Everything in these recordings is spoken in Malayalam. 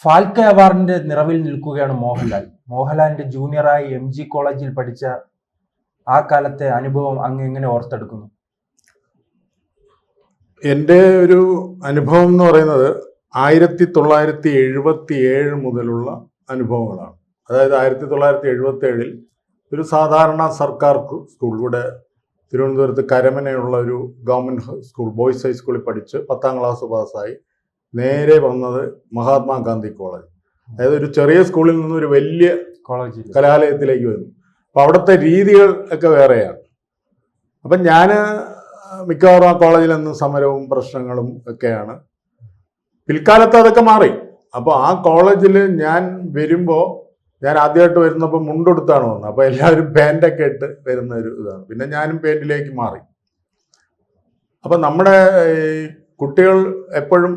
ഫാൽക്ക അവാർഡിന്റെ നിറവിൽ നിൽക്കുകയാണ് മോഹൻലാലിന്റെ ജൂനിയറായി MG കോളേജിൽ പഠിച്ച ആ കാലത്തെ അനുഭവം അങ്ങ് എങ്ങനെ ഓർത്തെടുക്കുന്നു? എൻ്റെ ഒരു അനുഭവം എന്ന് പറയുന്നത് 1977 മുതലുള്ള അനുഭവങ്ങളാണ്. അതായത് 1977 ഒരു സാധാരണ സർക്കാർ സ്കൂൾ, ഇവിടെ തിരുവനന്തപുരത്ത് കരമനയുള്ള ഒരു ഗവൺമെൻറ് സ്കൂൾ, ബോയ്സ് ഹൈസ്കൂളിൽ പഠിച്ച് 10ാം ക്ലാസ് പാസ്സായി നേരെ വന്നത് മഹാത്മാഗാന്ധി കോളേജ്. അതായത് ഒരു ചെറിയ സ്കൂളിൽ നിന്ന് ഒരു വലിയ കലാലയത്തിലേക്ക് വന്നു. അപ്പം അവിടുത്തെ രീതികൾ ഒക്കെ വേറെയാണ്. അപ്പം ഞാൻ മിക്കവാറും ആ കോളേജിൽ നിന്ന് സമരവും പ്രശ്നങ്ങളും ഒക്കെയാണ്. പിൽക്കാലത്ത് അതൊക്കെ മാറി. അപ്പോൾ ആ കോളേജിൽ ഞാൻ വരുമ്പോൾ, ഞാൻ ആദ്യമായിട്ട് വരുന്നപ്പോൾ മുണ്ടെടുത്താണ് വന്നത്. അപ്പോൾ എല്ലാവരും പാൻറ്റൊക്കെ ഇട്ട് വരുന്ന ഒരു ഇതാണ്. പിന്നെ ഞാനും പാൻറ്റിലേക്ക് മാറി. അപ്പം നമ്മുടെ കുട്ടികൾ എപ്പോഴും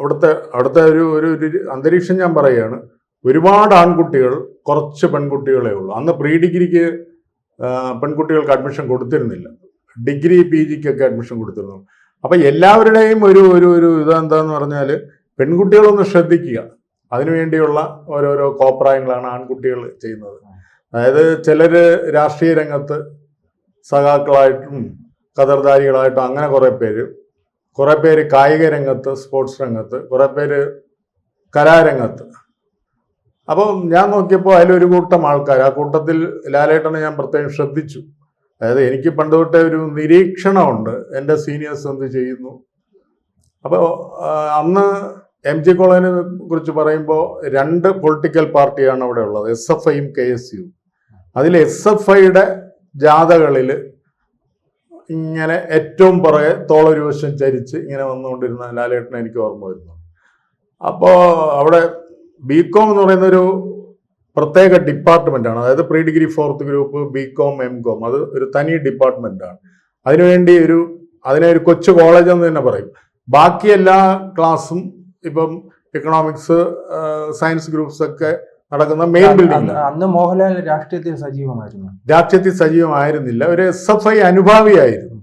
അവിടുത്തെ ഒരു അന്തരീക്ഷം ഞാൻ പറയുകയാണ്, ഒരുപാട് ആൺകുട്ടികൾ, കുറച്ച് പെൺകുട്ടികളേ ഉള്ളൂ. അന്ന് പ്രീ ഡിഗ്രിക്ക് പെൺകുട്ടികൾക്ക് അഡ്മിഷൻ കൊടുത്തിരുന്നില്ല, ഡിഗ്രി PGക്കൊക്കെ അഡ്മിഷൻ കൊടുത്തിരുന്നു. അപ്പം എല്ലാവരുടെയും ഒരു ഇതെന്താന്ന് പറഞ്ഞാൽ, പെൺകുട്ടികളൊന്ന് ശ്രദ്ധിക്കുക, അതിനുവേണ്ടിയുള്ള ഓരോരോ കോപ്രായങ്ങളാണ് ആൺകുട്ടികൾ ചെയ്യുന്നത്. അതായത് ചിലർ രാഷ്ട്രീയ രംഗത്ത് സഖാക്കളായിട്ടും കതർധാരികളായിട്ടും അങ്ങനെ കുറേ പേര് കായിക രംഗത്ത്, സ്പോർട്സ് രംഗത്ത്, കുറേ പേര് കലാരംഗത്ത്. അപ്പോൾ ഞാൻ നോക്കിയപ്പോൾ അതിലൊരു കൂട്ടം ആൾക്കാർ, ആ കൂട്ടത്തിൽ ലാലേട്ടനെ ഞാൻ പ്രത്യേകം ശ്രദ്ധിച്ചു. അതായത് എനിക്ക് പണ്ട് തൊട്ടേ ഒരു നിരീക്ഷണമുണ്ട്, എൻ്റെ സീനിയേഴ്സ് എന്ത് ചെയ്യുന്നു. അപ്പോൾ അന്ന് MG കോളേജിനെ കുറിച്ച് പറയുമ്പോൾ 2 പൊളിറ്റിക്കൽ പാർട്ടിയാണ് അവിടെ ഉള്ളത്, SFIയും KSUവും. അതിൽ SFIയുടെ ജാഥകളിൽ ഇങ്ങനെ ഏറ്റവും പുറകെ തോളൊരു വശം ചരിച്ച് ഇങ്ങനെ വന്നുകൊണ്ടിരുന്ന ലാലേട്ടനെ എനിക്ക് ഓർമ്മ വരുന്നു. അപ്പോൾ അവിടെ BCom എന്ന് പറയുന്നൊരു പ്രത്യേക ഡിപ്പാർട്ട്മെൻറ്റാണ്. അതായത് pre degree 4th group, BCom, MCom, അത് ഒരു തനി ഡിപ്പാർട്ട്മെൻറ്റാണ്. അതിനുവേണ്ടി അതിനെ ഒരു കൊച്ചു കോളേജ് എന്ന് തന്നെ പറയും. ബാക്കി എല്ലാ ക്ലാസ്സും ഇപ്പം എക്കണോമിക്സ്, സയൻസ് ഗ്രൂപ്പ്സ് ഒക്കെ നടക്കുന്ന മെയിൻ ബിൽഡിംഗ്. അന്ന് മോഹൻലാൽ രാഷ്ട്രീയത്തിൽ സജീവമായിരുന്നില്ല, ഒരു SFI അനുഭാവിയായിരുന്നു.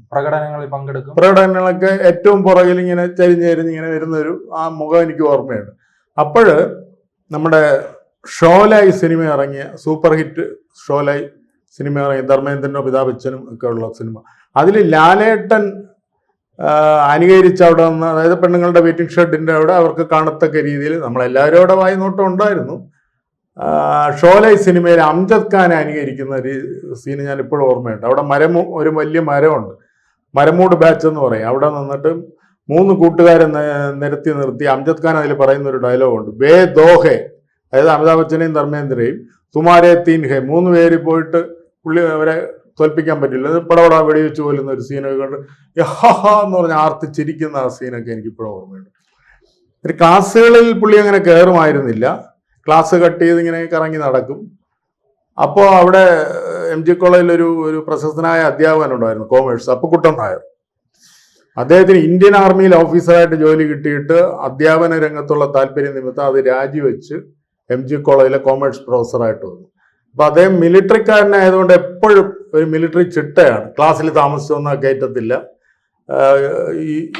പ്രകടനങ്ങളൊക്കെ ഏറ്റവും പുറകിൽ ഇങ്ങനെ ചരിഞ്ഞ് ഇങ്ങനെ വരുന്നൊരു ആ മുഖം എനിക്ക് ഓർമ്മയുണ്ട്. അപ്പോൾ നമ്മുടെ ഷോലായി സിനിമ ഇറങ്ങിയ, സൂപ്പർ ഹിറ്റ് ഷോലായി സിനിമ ഇറങ്ങിയ, ധർമ്മേന്ദ്രനും അമിതാഭ് ബച്ചനും ഒക്കെ ഉള്ള സിനിമ, അതിൽ ലാലേട്ടൻ അനുകരിച്ച് അവിടെ നിന്ന്, അതായത് പെണ്ണുങ്ങളുടെ വെയിറ്റിംഗ് ഷെഡിൻ്റെ അവിടെ അവർക്ക് കാണത്തക്ക രീതിയിൽ നമ്മളെല്ലാവരും അവിടെ വായി നോട്ടം ഉണ്ടായിരുന്നു. ഷോലായി സിനിമയിൽ അംജദ് ഖാനെ അനുകരിക്കുന്ന ഒരു സീന് ഞാൻ ഇപ്പോഴും ഓർമ്മയുണ്ട്. അവിടെ ഒരു വലിയ മരമുണ്ട്, മരമൂട് ബാച്ച് എന്ന് പറയും. അവിടെ നിന്നിട്ട് 3 കൂട്ടുകാരെ നിർത്തി അംജദ് ഖാൻ അതിൽ പറയുന്ന ഒരു ഡയലോഗുണ്ട്, ബേ ദോഹെ, അതായത് അമിതാഭ് ബച്ചനെയും ധർമ്മേന്ദ്രയും, തുമാരെ തീൻ ഹെ, 3 പേര് പോയിട്ട് പുള്ളി അവരെ തോൽപ്പിക്കാൻ പറ്റില്ല, അത് പടപട വെടിവെച്ച് പോലുന്ന ഒരു സീനൊക്കെ കണ്ട് എന്ന് പറഞ്ഞ് ആർത്തിച്ചിരിക്കുന്ന ആ സീനൊക്കെ എനിക്കിപ്പോഴും ഓർമ്മയുണ്ട്. ഒരു ക്ലാസ്സുകളിൽ പുള്ളി അങ്ങനെ കയറുമായിരുന്നില്ല, ക്ലാസ് കട്ട് ചെയ്ത് ഇങ്ങനെ കറങ്ങി നടക്കും. അപ്പോൾ അവിടെ MG കോളേജിൽ ഒരു പ്രശസ്തനായ അധ്യാപകനുണ്ടായിരുന്നു, കോമേഴ്സ്, അപ്പുക്കുട്ടൻ നായർ. അദ്ദേഹത്തിന് ഇന്ത്യൻ ആർമിയിൽ ഓഫീസറായിട്ട് ജോലി കിട്ടിയിട്ട് അധ്യാപന രംഗത്തുള്ള താല്പര്യ നിമിത്തം അത് രാജിവെച്ച് MG കോളേജിലെ കോമേഴ്സ് പ്രൊഫസറായിട്ട് വന്നു. അപ്പോൾ അദ്ദേഹം മിലിറ്ററിക്കാരനായതുകൊണ്ട് എപ്പോഴും ഒരു മിലിറ്ററി ചിട്ടയാണ്, ക്ലാസ്സിൽ താമസിച്ചൊന്നും കയറ്റത്തില്ല.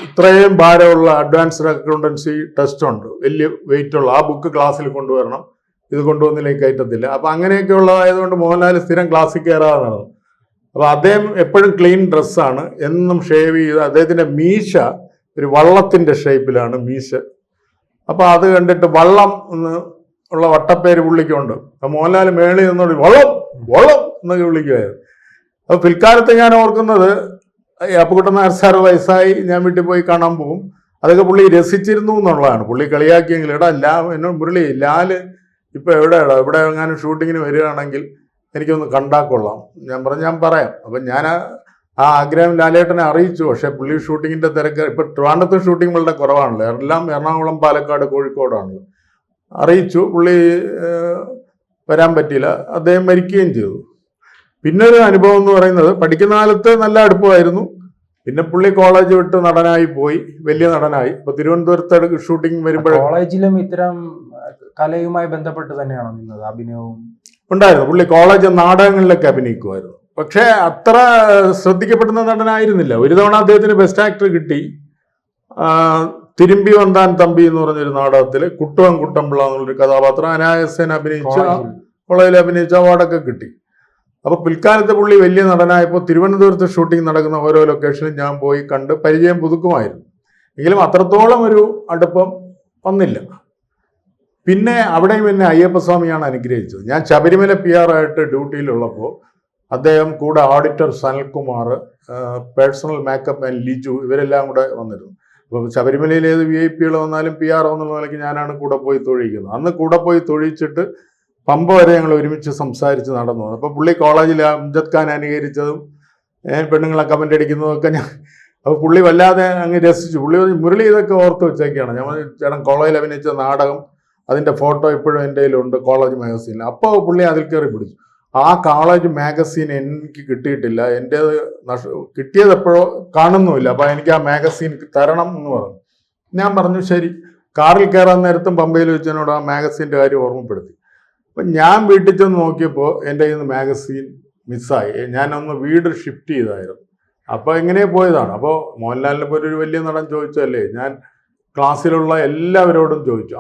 ഇത്രയും ഭാരമുള്ള അഡ്വാൻസ്ഡ് അക്കൗണ്ടൻസി ടെസ്റ്റ് ഉണ്ട്, വലിയ വെയിറ്റുള്ള, ആ ബുക്ക് ക്ലാസ്സിൽ കൊണ്ടുവരണം, ഇത് കൊണ്ടുവന്നില്ലെങ്കിൽ കയറ്റത്തില്ല. അപ്പം അങ്ങനെയൊക്കെ ഉള്ളതായതുകൊണ്ട് മോഹൻലാൽ സ്ഥിരം ക്ലാസ്സിൽ കയറാതെ നടന്നു. അപ്പോൾ അദ്ദേഹം എപ്പോഴും ക്ലീൻ ഡ്രസ്സാണ്, എന്നും ഷേവ് ചെയ്ത്, അദ്ദേഹത്തിൻ്റെ മീശ ഒരു വള്ളത്തിൻ്റെ ഷേപ്പിലാണ് മീശ. അപ്പോൾ അത് കണ്ടിട്ട് വള്ളം എന്ന് ഉള്ള വട്ടപ്പേര് പുള്ളിക്കുണ്ട്. അപ്പം മോഹൻലാൽ മേളിൽ നിന്നോട് വള്ളം എന്നൊക്കെ വിളിക്കുമായിരുന്നു. അപ്പോൾ പിൽക്കാലത്ത് ഞാൻ ഓർക്കുന്നത്, അപ്പുക്കുട്ടൻ നായർ സാർ വയസ്സായി ഞാൻ വീട്ടിൽ പോയി കാണാൻ പോകും, അതൊക്കെ പുള്ളി രസിച്ചിരുന്നു എന്നുള്ളതാണ്. പുള്ളി കളിയാക്കിയെങ്കിൽ, എന്നോട് മുരളി, ലാല് ഇപ്പോൾ എവിടെയാണോ, ഇവിടെ എങ്ങാനും ഷൂട്ടിങ്ങിന് വരികയാണെങ്കിൽ എനിക്കൊന്ന് കണ്ടാക്കൊള്ളാം. ഞാൻ പറയാം. അപ്പം ഞാൻ ആ ആഗ്രഹം ലാലേട്ടനെ അറിയിച്ചു. പക്ഷേ പുള്ളി ഷൂട്ടിങ്ങിൻ്റെ തിരക്ക്, ഇപ്പം ട്രിവാൻഡ്രത്ത് ഷൂട്ടിംഗ് വളരെ കുറവാണല്ലോ, എല്ലാം എറണാകുളം, പാലക്കാട്, കോഴിക്കോടാണല്ലോ. അറിയിച്ചു, പുള്ളി വരാൻ പറ്റിയില്ല, അദ്ദേഹം മരിക്കുകയും ചെയ്തു. പിന്നെ ഒരു അനുഭവം എന്ന് പറയുന്നത്, പഠിക്കുന്ന കാലത്ത് നല്ല അടുപ്പമായിരുന്നു. പിന്നെ പുള്ളി കോളേജ് വിട്ട് നടനായി പോയി, വലിയ നടനായി. ഇപ്പൊ തിരുവനന്തപുരത്ത് ഷൂട്ടിംഗ് വരുമ്പോൾ കോളേജിലും ഇത്തരം കലയുമായി ബന്ധപ്പെട്ട് തന്നെയാണോ നിന്നത്? അഭിനയവും ഉണ്ടായിരുന്നു. പുള്ളി കോളേജ് നാടകങ്ങളിലൊക്കെ അഭിനയിക്കുമായിരുന്നു. പക്ഷേ അത്ര ശ്രദ്ധിക്കപ്പെടുന്ന നടനായിരുന്നില്ല. ഒരു തവണ അദ്ദേഹത്തിന് ബെസ്റ്റ് ആക്ടർ കിട്ടി, തിരുമ്പി വന്താൻ തമ്പി എന്ന് പറഞ്ഞൊരു നാടകത്തിൽ കുട്ടുവൻ കുട്ടമ്പിള്ള എന്നുള്ളൊരു കഥാപാത്രം അനായാസേന അഭിനയിച്ച് കോളേജിൽ അഭിനയിച്ച അവാർഡൊക്കെ കിട്ടി. അപ്പൊ പിൽക്കാലത്ത് പുള്ളി വലിയ നടനായപ്പോൾ തിരുവനന്തപുരത്ത് ഷൂട്ടിംഗ് നടക്കുന്ന ഓരോ ലൊക്കേഷനിലും ഞാൻ പോയി കണ്ട് പരിചയം പുതുക്കുമായിരുന്നു. എങ്കിലും അത്രത്തോളം ഒരു അടുപ്പം വന്നില്ല. പിന്നെ അവിടെയും എന്നെ അയ്യപ്പസ്വാമിയാണ് അനുഗ്രഹിച്ചത്. ഞാൻ ശബരിമല PR ആയിട്ട് ഡ്യൂട്ടിയിലുള്ളപ്പോൾ അദ്ദേഹം കൂടെ auditor Sanalkumar, personal makeup man Liju, ഇവരെല്ലാം കൂടെ വന്നിരുന്നു. അപ്പോൾ ശബരിമലയിൽ ഏത് VIP വന്നാലും PR എന്നുള്ള നിലയ്ക്ക് ഞാനാണ് കൂടെ പോയി തൊഴിക്കുന്നത്. അന്ന് കൂടെ പോയി തൊഴിച്ചിട്ട് പമ്പ വരെ ഞങ്ങൾ ഒരുമിച്ച് സംസാരിച്ച് നടന്നു. അപ്പോൾ പുള്ളി കോളേജിൽ അംജദ് ഖാൻ അനുകരിച്ചതും പെണ്ണുങ്ങളെ കമൻ്റ് അടിക്കുന്നതും ഒക്കെ ഞാൻ, അപ്പോൾ പുള്ളി വല്ലാതെ അങ്ങ് രസിച്ചു. പുള്ളി മുരളി ഇതൊക്കെ ഓർത്ത് വെച്ചേക്കാണ്. ഞാൻ ചേട്ടൻ കോളേജിൽ അഭിനയിച്ച നാടകം അതിൻ്റെ ഫോട്ടോ ഇപ്പോഴും എൻ്റെ കയ്യിലുണ്ട് കോളേജ് മാഗസീനിൽ. അപ്പോൾ പുള്ളി അതിൽ കയറി പിടിച്ചു. ആ കോളേജ് മാഗസീൻ എനിക്ക് കിട്ടിയിട്ടില്ല, എൻ്റേത് കിട്ടിയത് എപ്പോഴോ കാണുന്നുമില്ല, അപ്പോൾ എനിക്ക് ആ മാഗസീൻ തരണം എന്ന് പറഞ്ഞു. ഞാൻ പറഞ്ഞു ശരി. കാറിൽ കയറാൻ നേരത്തും പമ്പയിൽ വെച്ചതിനോട് ആ മാഗസീൻ്റെ കാര്യം ഓർമ്മപ്പെടുത്തി. അപ്പം ഞാൻ വീട്ടിൽ ചെന്ന് നോക്കിയപ്പോൾ എൻ്റെ കയ്യിൽ നിന്ന് മാഗസീൻ മിസ്സായി. ഞാനൊന്ന് വീട് ഷിഫ്റ്റ് ചെയ്തായിരുന്നു. അപ്പോൾ എങ്ങനെ പോയതാണ്. അപ്പോൾ മോഹൻലാലിനെ പോലെ ഒരു വലിയ നടൻ ചോദിച്ചല്ലേ, ഞാൻ ക്ലാസ്സിലുള്ള എല്ലാവരോടും ചോദിച്ചു,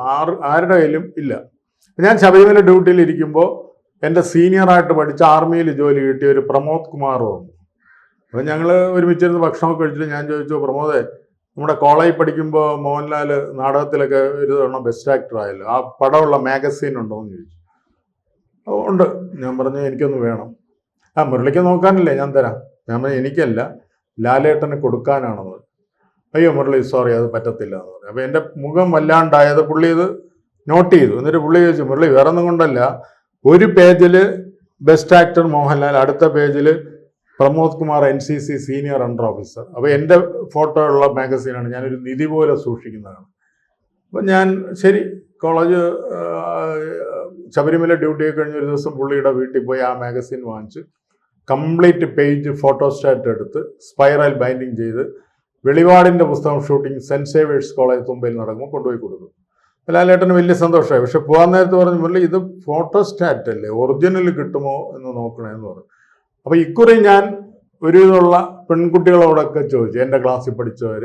ആരുടെ കയ്യിലും ഇല്ല. ഞാൻ ശബരിമല ഡ്യൂട്ടിയിൽ ഇരിക്കുമ്പോൾ എൻ്റെ സീനിയറായിട്ട് പഠിച്ച ആർമിയിൽ ജോലി കിട്ടിയ ഒരു പ്രമോദ് കുമാർ വന്നു. അപ്പോൾ ഞങ്ങൾ ഒരുമിച്ചിരുന്ന് ഭക്ഷണമൊക്കെ കഴിച്ചിട്ട് ഞാൻ ചോദിച്ചു, പ്രമോദേ, നമ്മുടെ കോളേജിൽ പഠിക്കുമ്പോൾ മോഹൻലാൽ നാടകത്തിലൊക്കെ ഒരു തവണ ബെസ്റ്റ് ആക്ടർ ആയല്ലോ, ആ പടമുള്ള മാഗസീൻ ഉണ്ടോ എന്ന് ചോദിച്ചു. ഉണ്ട്. ഞാൻ പറഞ്ഞു എനിക്കൊന്ന് വേണം. മുരളിക്ക് നോക്കാനല്ലേ, ഞാൻ തരാം. ഞാൻ പറഞ്ഞു എനിക്കല്ല, ലാലേട്ടന് കൊടുക്കാനാണെന്ന്. അയ്യോ മുരളി സോറി, അത് പറ്റത്തില്ല എന്ന് പറഞ്ഞു. അപ്പോൾ എൻ്റെ മുഖം വല്ലാണ്ടായത് പുള്ളി ഇത് നോട്ട് ചെയ്തു. എന്നിട്ട് പുള്ളി ചോദിച്ചു, മുരളി വേറെ ഒന്നും കൊണ്ടല്ല, ഒരു പേജിൽ ബെസ്റ്റ് ആക്ടർ മോഹൻലാൽ, അടുത്ത പേജിൽ Pramod Kumar NCC senior under officer. അപ്പോൾ എൻ്റെ ഫോട്ടോ ഉള്ള മാഗസീനാണ്, ഞാനൊരു നിധി പോലെ സൂക്ഷിക്കുന്നതാണ്. അപ്പം ഞാൻ ശരി, കോളേജ് ശബരിമല ഡ്യൂട്ടിയൊക്കെ കഴിഞ്ഞ ഒരു ദിവസം പുള്ളിയുടെ വീട്ടിൽ പോയി ആ മാഗസീൻ വാങ്ങിച്ച് കംപ്ലീറ്റ് പേജ് ഫോട്ടോസ്റ്റാറ്റ് എടുത്ത് സ്പൈറൽ ബൈൻഡിങ് ചെയ്ത് വെളിപാടിൻ്റെ പുസ്തകം ഷൂട്ടിംഗ് സെൻറ്റ് സേവേഴ്സ് കോളേജ് തുമ്പയിൽ നടക്കുമ്പോൾ കൊണ്ടുപോയി കൊടുത്തു. ലാലേട്ടന് വലിയ സന്തോഷമായി. പക്ഷെ പോകാൻ നേരത്ത് പറഞ്ഞു, മുരളി ഇത് ഫോട്ടോസ്റ്റാറ്റ് അല്ലേ, ഒറിജിനൽ കിട്ടുമോ എന്ന് നോക്കണമെന്ന് പറഞ്ഞു. അപ്പോൾ ഇക്കുറി ഞാൻ ഒരുവിധമുള്ള പെൺകുട്ടികളോടൊക്കെ ചോദിച്ചു, എൻ്റെ ക്ലാസ്സിൽ പഠിച്ചവർ.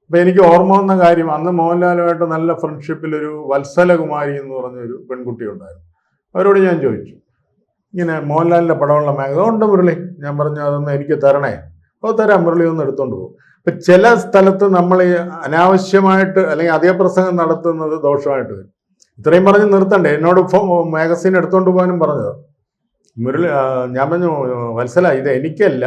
അപ്പോൾ എനിക്ക് ഓർമ്മ വന്ന കാര്യം, അന്ന് മോഹൻലാലുമായിട്ട് നല്ല ഫ്രണ്ട്ഷിപ്പിലൊരു വത്സലകുമാരി എന്ന് പറഞ്ഞൊരു പെൺകുട്ടി ഉണ്ടായിരുന്നു. അവരോട് ഞാൻ ചോദിച്ചു, ഇങ്ങനെ മോഹൻലാലിൻ്റെ പടമുള്ള മാഗസിൻ ഉണ്ട് മുരളി. ഞാൻ പറഞ്ഞു അതൊന്ന് എനിക്ക് തരണേ. അപ്പോൾ തരാം, മുരളി ഒന്ന് എടുത്തോണ്ട് പോകും. ഇപ്പം ചില സ്ഥലത്ത് നമ്മൾ അനാവശ്യമായിട്ട് അല്ലെങ്കിൽ അധികപ്രസംഗം നടത്തുന്നത് ദോഷമായിട്ട് വരും. ഇത്രയും പറഞ്ഞ് നിർത്തണ്ടേ. എന്നോട് മാഗസീൻ എടുത്തോണ്ട് പോകാനും പറഞ്ഞത്. മുരളി ഞാൻ പറഞ്ഞു, വത്സല ഇത് എനിക്കല്ല,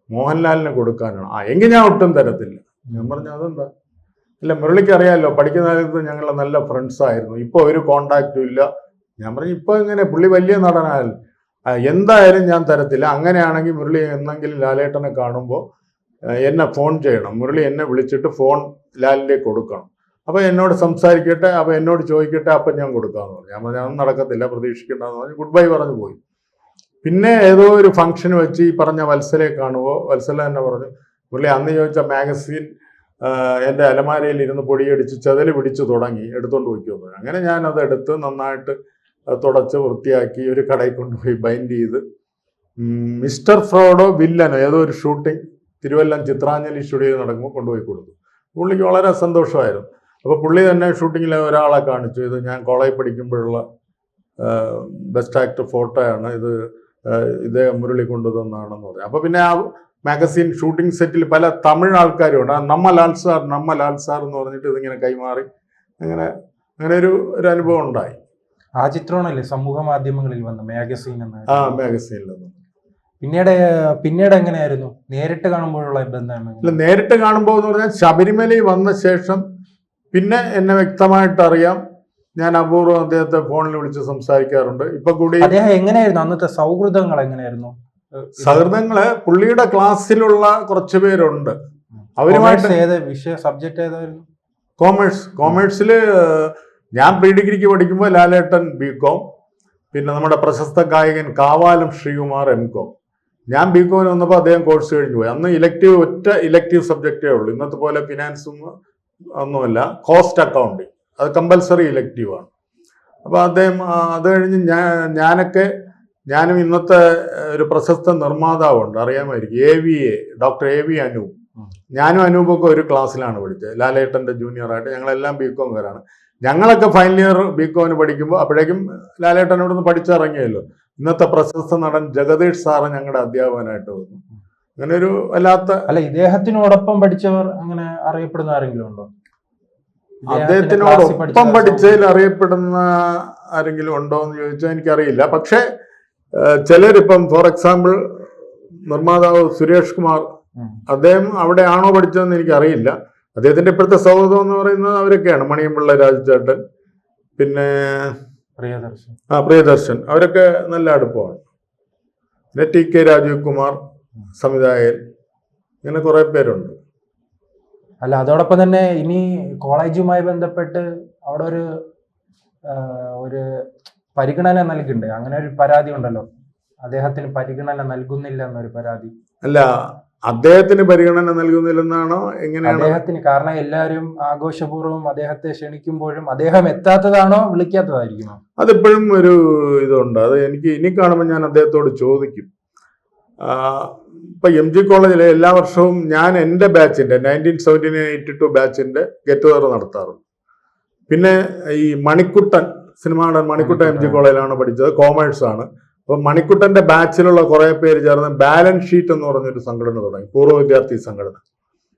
മോഹൻലാലിന് കൊടുക്കാനാണ്. എങ്കിൽ ഞാൻ ഒട്ടും തരത്തില്ല. ഞാൻ പറഞ്ഞു അതെന്താ? ഇല്ല, മുരളിക്ക് അറിയാമല്ലോ, പഠിക്കുന്ന കാലത്ത് ഞങ്ങൾ നല്ല ഫ്രണ്ട്സായിരുന്നു, ഇപ്പോൾ ഒരു കോണ്ടാക്റ്റും ഇല്ല. ഞാൻ പറഞ്ഞു ഇപ്പോൾ എങ്ങനെ, പുള്ളി വലിയ നടനായാലും എന്തായാലും ഞാൻ തരത്തില്ല. അങ്ങനെയാണെങ്കിൽ മുരളി എന്നെങ്കിലും ലാലേട്ടനെ കാണുമ്പോൾ എന്നെ ഫോൺ ചെയ്യണം, മുരളി എന്നെ വിളിച്ചിട്ട് ഫോൺ ലാലിലേക്ക് കൊടുക്കണം. അപ്പോൾ എന്നോട് സംസാരിക്കട്ടെ, അപ്പോൾ എന്നോട് ചോദിക്കട്ടെ, അപ്പം ഞാൻ കൊടുക്കാമെന്ന് പറഞ്ഞു. ഞാൻ പറഞ്ഞു അതൊന്നും നടക്കത്തില്ല, പ്രതീക്ഷിക്കേണ്ടെന്ന് പറഞ്ഞു ഗുഡ് ബൈ പറഞ്ഞു പോയി. പിന്നെ ഏതോ ഒരു ഫംഗ്ഷൻ വെച്ച് ഈ പറഞ്ഞ വത്സലയെ കാണുമ്പോൾ വത്സല തന്നെ പറഞ്ഞു, മുരളി അന്ന് ചോദിച്ച മാഗസീൻ എൻ്റെ അലമാരയിൽ ഇരുന്ന് പൊടിയടിച്ച് ചെതല് പിടിച്ച് തുടങ്ങി, എടുത്തോണ്ട് പോയിക്കോന്നു. അങ്ങനെ ഞാനത് എടുത്ത് നന്നായിട്ട് തുടച്ച് വൃത്തിയാക്കി ഒരു കടയിൽ കൊണ്ടുപോയി ബൈൻഡ് ചെയ്ത് മിസ്റ്റർ ഫ്രോഡോ വില്ലനോ ഏതോ ഒരു ഷൂട്ടിംഗ് തിരുവല്ലം ചിത്രാഞ്ജലി സ്റ്റുഡിയോയിൽ നടക്കുമ്പോൾ കൊണ്ടുപോയി കൊടുത്തു. പുള്ളിക്ക് വളരെ സന്തോഷമായിരുന്നു. അപ്പോൾ പുള്ളി തന്നെ ഷൂട്ടിങ്ങിലെ ഒരാളെ കാണിച്ചു, ഇത് ഞാൻ കോളേജിൽ പഠിക്കുമ്പോഴുള്ള ബെസ്റ്റ് ആക്ടർ ഫോട്ടോയാണ്, ഇതേ മുരളി കൊണ്ടുതന്നാണെന്ന് പറഞ്ഞു. അപ്പോൾ പിന്നെ ആ മാഗസീൻ ഷൂട്ടിംഗ് സെറ്റിൽ പല തമിഴ് ആൾക്കാരും ഉണ്ട്. നമ്മ ലാൽ സാർ എന്ന് പറഞ്ഞിട്ട് ഇതിങ്ങനെ കൈമാറി അങ്ങനെ ഒരു അനുഭവം ഉണ്ടായി. ആ ചിത്രമാണല്ലേ സമൂഹ മാധ്യമങ്ങളിൽ വന്ന മാഗസീൻ എന്ന്? മാഗസീനിൽ വന്നു. പിന്നീട് എങ്ങനെയായിരുന്നു നേരിട്ട് കാണുമ്പോഴുള്ള ബന്ധം? ഇല്ല, നേരിട്ട് കാണുമ്പോൾ എന്ന് പറഞ്ഞാൽ ശബരിമലയിൽ വന്ന ശേഷം പിന്നെ എന്നെ വ്യക്തമായിട്ട് അറിയാം. ഞാൻ അപൂർവം അദ്ദേഹത്തെ ഫോണിൽ വിളിച്ച് സംസാരിക്കാറുണ്ട്. ഇപ്പൊ കൂടി അദ്ദേഹം എങ്ങനെയായിരുന്നു അന്നത്തെ സൗഹൃദങ്ങൾ എങ്ങനെയായിരുന്നു? സൗഹൃദങ്ങള് പുള്ളിയുടെ ക്ലാസ്സിലുള്ള കുറച്ച് പേരുണ്ട്. അവരുമായിട്ട് സബ്ജക്ട് ഏതായിരുന്നു? കോമേഴ്സിൽ ഞാൻ പ്രീ ഡിഗ്രിക്ക് പഠിക്കുമ്പോൾ ലാലേട്ടൻ BCom, പിന്നെ നമ്മുടെ പ്രശസ്ത ഗായകൻ കാവാലം ശ്രീകുമാർ MCom. ഞാൻ BCom വന്നപ്പോൾ അദ്ദേഹം കോഴ്സ് കഴിഞ്ഞു പോയി. അന്ന് ഒറ്റ ഇലക്റ്റീവ് സബ്ജക്റ്റേ ഉള്ളൂ. ഇന്നത്തെ പോലെ ഫിനാൻസും ഒന്നുമല്ല, കോസ്റ്റ് അക്കൗണ്ടിങ് അത് കമ്പൽസറി ഇലക്റ്റീവാണ്. അപ്പോൾ അദ്ദേഹം അത് കഴിഞ്ഞ് ഞാനും ഇന്നത്തെ ഒരു പ്രശസ്ത നിർമ്മാതാവുണ്ട്, അറിയാമായിരിക്കും, AVA ഡോക്ടർ AV അനൂപ്. ഞാനും അനൂപൊക്കെ ഒരു ക്ലാസ്സിലാണ് പഠിച്ചത്. ലാലേട്ടൻ്റെ ജൂനിയറായിട്ട് ഞങ്ങളെല്ലാം ബികോംകാരാണ്. ഞങ്ങളൊക്കെ ഫൈനൽ ഇയർ ബികോമിന് പഠിക്കുമ്പോൾ അപ്പോഴേക്കും ലാലേട്ടനോട് നിന്ന് പഠിച്ചിറങ്ങിയല്ലോ. ഇന്നത്തെ പ്രശസ്ത നടൻ ജഗദീഷ് സാറ് ഞങ്ങളുടെ അധ്യാപകനായിട്ട് വന്നു. അങ്ങനെ ഒരു വല്ലാത്ത അല്ല, ഇദ്ദേഹത്തിനോടൊപ്പം പഠിച്ചവർ അങ്ങനെ അറിയപ്പെടുന്ന ആരെങ്കിലും ഉണ്ടോ? അദ്ദേഹത്തിനോടൊപ്പം പഠിച്ചതിൽ അറിയപ്പെടുന്ന ആരെങ്കിലും ഉണ്ടോ എന്ന് ചോദിച്ചാൽ എനിക്കറിയില്ല. പക്ഷേ ചിലരിപ്പം ഫോർ എക്സാമ്പിൾ നിർമ്മാതാവ് സുരേഷ് കുമാർ, അദ്ദേഹം അവിടെ ആണോ പഠിച്ചതെന്ന് എനിക്കറിയില്ല. അദ്ദേഹത്തിന്റെ ഇപ്പോഴത്തെ സൗഹൃദം എന്ന് പറയുന്നത് അവരൊക്കെയാണ്. മണിയമ്പിള്ള രാജുചേട്ടൻ, പിന്നെ പ്രിയദർശൻ, അവരൊക്കെ നല്ല അടുപ്പമാണ്. പിന്നെ TK രാജീവ് കുമാർ സംവിധായകൻ, ഇങ്ങനെ കുറെ പേരുണ്ട്. അല്ല, അതോടൊപ്പം തന്നെ ഇനി കോളേജുമായി ബന്ധപ്പെട്ട് അവിടെ ഒരു പരിഗണന നൽകുന്നുണ്ട്. അങ്ങനെ ഒരു പരാതി ഉണ്ടല്ലോ, അദ്ദേഹത്തിന് പരിഗണന നൽകുന്നില്ല എന്നൊരു പരാതി. അല്ല, അദ്ദേഹത്തിന് പരിഗണന നൽകുന്നില്ലെന്നാണോ എങ്ങനെയാണ്? അദ്ദേഹത്തിന്, കാരണം എല്ലാവരും ആഘോഷപൂർവ്വം അദ്ദേഹത്തെ ക്ഷണിക്കുമ്പോഴും അദ്ദേഹം എത്താത്തതാണോ വിളിക്കാത്തതായിരിക്കുമോ? അതിപ്പോഴും ഒരു ഇതുണ്ട്. അത് എനിക്ക് ഇനി കാണുമ്പോൾ ഞാൻ അദ്ദേഹത്തോട് ചോദിക്കും. ഇപ്പൊ MG കോളേജിലെ എല്ലാ വർഷവും ഞാൻ എൻ്റെ ബാച്ചിന്റെ 1979-82 ബാച്ചിന്റെ ഗെറ്റ് ടുഗദർ നടത്താറുണ്ട്. പിന്നെ ഈ മണിക്കുട്ടൻ, സിനിമയുടെ മണിക്കുട്ടൻ MG കോളേജിലാണ് പഠിച്ചത്, കോമേഴ്സ് ആണ്. അപ്പൊ മണിക്കുട്ടന്റെ ബാച്ചിലുള്ള കുറെ പേര് ചേർന്ന് ബാലൻസ് ഷീറ്റ് എന്ന് പറഞ്ഞൊരു സംഘടന തുടങ്ങി, പൂർവ്വ വിദ്യാർത്ഥി സംഘടന.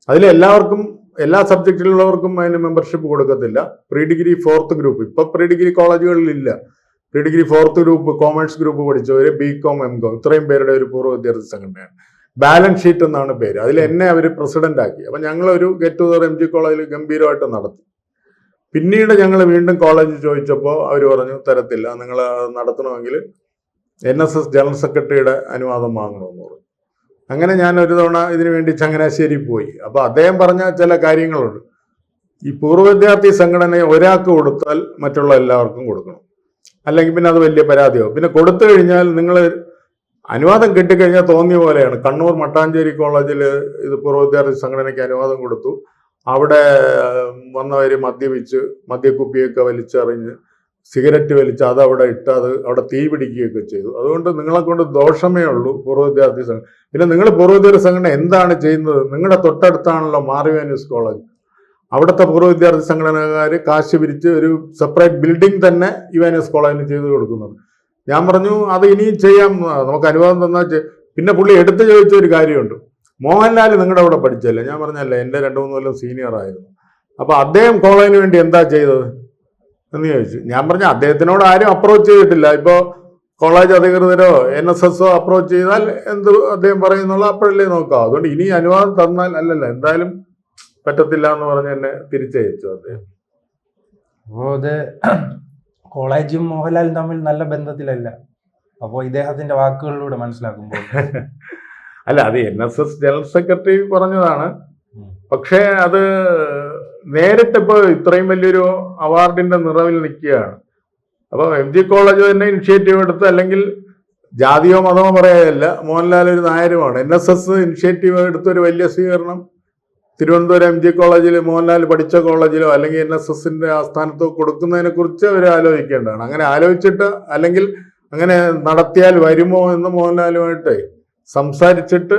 അതിൽ എല്ലാവർക്കും, എല്ലാ സബ്ജക്റ്റിലുള്ളവർക്കും അതിന് മെമ്പർഷിപ്പ് കൊടുക്കത്തില്ല. പ്രീ ഡിഗ്രി 4th ഗ്രൂപ്പ്, ഇപ്പൊ പ്രീ ഡിഗ്രി കോളേജുകളിലില്ല. Pre degree 4th group, commerce group പഠിച്ചവര്, BCom MCom ഇത്രയും പേരുടെ ഒരു പൂർവ്വ വിദ്യാർത്ഥി സംഘടനയാണ്. ബാലൻസ് ഷീറ്റ് എന്നാണ് പേര്. അതിൽ എന്നെ അവർ പ്രസിഡന്റ് ആക്കി. അപ്പൊ ഞങ്ങൾ ഒരു ഗെറ്റ് ടുഗദർ MG കോളേജിൽ ഗംഭീരമായിട്ട് നടത്തി. പിന്നീട് ഞങ്ങൾ വീണ്ടും കോളേജിൽ ചോദിച്ചപ്പോൾ അവർ പറഞ്ഞു തരത്തില്ല, നിങ്ങൾ നടത്തണമെങ്കിൽ NSS ജനറൽ സെക്രട്ടറിയുടെ അനുവാദം വാങ്ങണമെന്ന് പറഞ്ഞു. അങ്ങനെ ഞാൻ ഒരു തവണ ഇതിനു വേണ്ടി ചങ്ങനാശ്ശേരി പോയി. അപ്പൊ അദ്ദേഹം പറഞ്ഞ ചില കാര്യങ്ങളുണ്ട്. ഈ പൂർവ്വ വിദ്യാർത്ഥി സംഘടനയെ ഒരാൾക്ക് കൊടുത്താൽ മറ്റുള്ള എല്ലാവർക്കും കൊടുക്കണം, അല്ലെങ്കിൽ പിന്നെ അത് വലിയ പരാതിയാവും. പിന്നെ കൊടുത്തു കഴിഞ്ഞാൽ നിങ്ങൾ അനുവാദം കിട്ടിക്കഴിഞ്ഞാൽ തോന്നിയ പോലെയാണ്. കണ്ണൂർ മട്ടാഞ്ചേരി കോളേജിൽ ഇത് പൂർവ്വ വിദ്യാർത്ഥി സംഘടനയ്ക്ക് അനുവാദം കൊടുത്തു. അവിടെ വന്നവർ മദ്യപിച്ച്, മദ്യക്കുപ്പിയൊക്കെ വലിച്ചെറിഞ്ഞ്, സിഗരറ്റ് വലിച്ച് അതവിടെ ഇട്ട് അത് അവിടെ തീ പിടിക്കുകയൊക്കെ ചെയ്തു. അതുകൊണ്ട് നിങ്ങളെ കൊണ്ട് ദോഷമേ ഉള്ളൂ പൂർവ്വ വിദ്യാർത്ഥി സംഘടന. പിന്നെ നിങ്ങൾ പൂർവ്വ വിദ്യാർത്ഥി സംഘടന എന്താണ് ചെയ്യുന്നത്? നിങ്ങളുടെ തൊട്ടടുത്താണല്ലോ മാർവിയാനൂസ് കോളേജ്. അവിടുത്തെ പൂർവ്വ വിദ്യാർത്ഥി സംഘടനക്കാർ കാശ് പിരിച്ച് ഒരു സെപ്പറേറ്റ് ബിൽഡിംഗ് തന്നെ യുവാനൂസ് കോളേജിന് ചെയ്തു കൊടുക്കുന്നുണ്ട്. ഞാൻ പറഞ്ഞു അത് ഇനിയും ചെയ്യാം, നമുക്ക് അനുവാദം തന്നാൽ. പിന്നെ പുള്ളി എടുത്തു ചോദിച്ച ഒരു കാര്യമുണ്ട്, മോഹൻലാൽ നിങ്ങളുടെ അവിടെ പഠിച്ചല്ലേ? ഞാൻ പറഞ്ഞല്ലേ, എൻ്റെ 2-3 കൊല്ലം സീനിയർ ആയിരുന്നു. അപ്പൊ അദ്ദേഹം കോളേജിന് വേണ്ടി എന്താ ചെയ്തത് എന്ന് ചോദിച്ചു. ഞാൻ പറഞ്ഞു അദ്ദേഹത്തിനോട് ആരും അപ്രോച്ച് ചെയ്തിട്ടില്ല. ഇപ്പോൾ കോളേജ് അധികൃതരോ NSSO അപ്രോച്ച് ചെയ്താൽ എന്ത് അദ്ദേഹം പറയുന്നുള്ള അപ്പോഴല്ലേ നോക്കാം. അതുകൊണ്ട് ഇനി അനുവാദം തന്നാൽ, അല്ലല്ല എന്തായാലും പറ്റത്തില്ല എന്ന് പറഞ്ഞ് എന്നെ തിരിച്ചയച്ചു അദ്ദേഹം. അപ്പോൾ അത് കോളേജും മോഹൻലാലും തമ്മിൽ നല്ല ബന്ധത്തിലല്ല, അപ്പോൾ ഇദ്ദേഹത്തിന്റെ വാക്കുകളിലൂടെ മനസ്സിലാക്കുമ്പോൾ. അല്ല, അത് NSS ജനറൽ സെക്രട്ടറി പറഞ്ഞതാണ്. പക്ഷേ അത് നേരിട്ടിപ്പോൾ ഇത്രയും വലിയൊരു അവാർഡിന്റെ നിറവിൽ നിൽക്കുകയാണ്. അപ്പോൾ MG കോളേജ് തന്നെ ഇനിഷ്യേറ്റീവ് എടുത്ത്, അല്ലെങ്കിൽ ജാതിയോ മതമോ പറയാനല്ല, മോഹൻലാൽ ഒരു നായരുമാണ്. NSS ഇനിഷ്യേറ്റീവ് എടുത്തൊരു വലിയ സ്വീകരണം തിരുവനന്തപുരം MG കോളേജിൽ, മോഹൻലാൽ പഠിച്ച കോളേജിലോ അല്ലെങ്കിൽ NSSന്റെ ആസ്ഥാനത്തോ കൊടുക്കുന്നതിനെ കുറിച്ച് അവർ ആലോചിക്കേണ്ടതാണ്. അങ്ങനെ ആലോചിച്ചിട്ട്, അല്ലെങ്കിൽ അങ്ങനെ നടത്തിയാൽ വരുമോ എന്ന് മോഹൻലാലുമായിട്ട് സംസാരിച്ചിട്ട്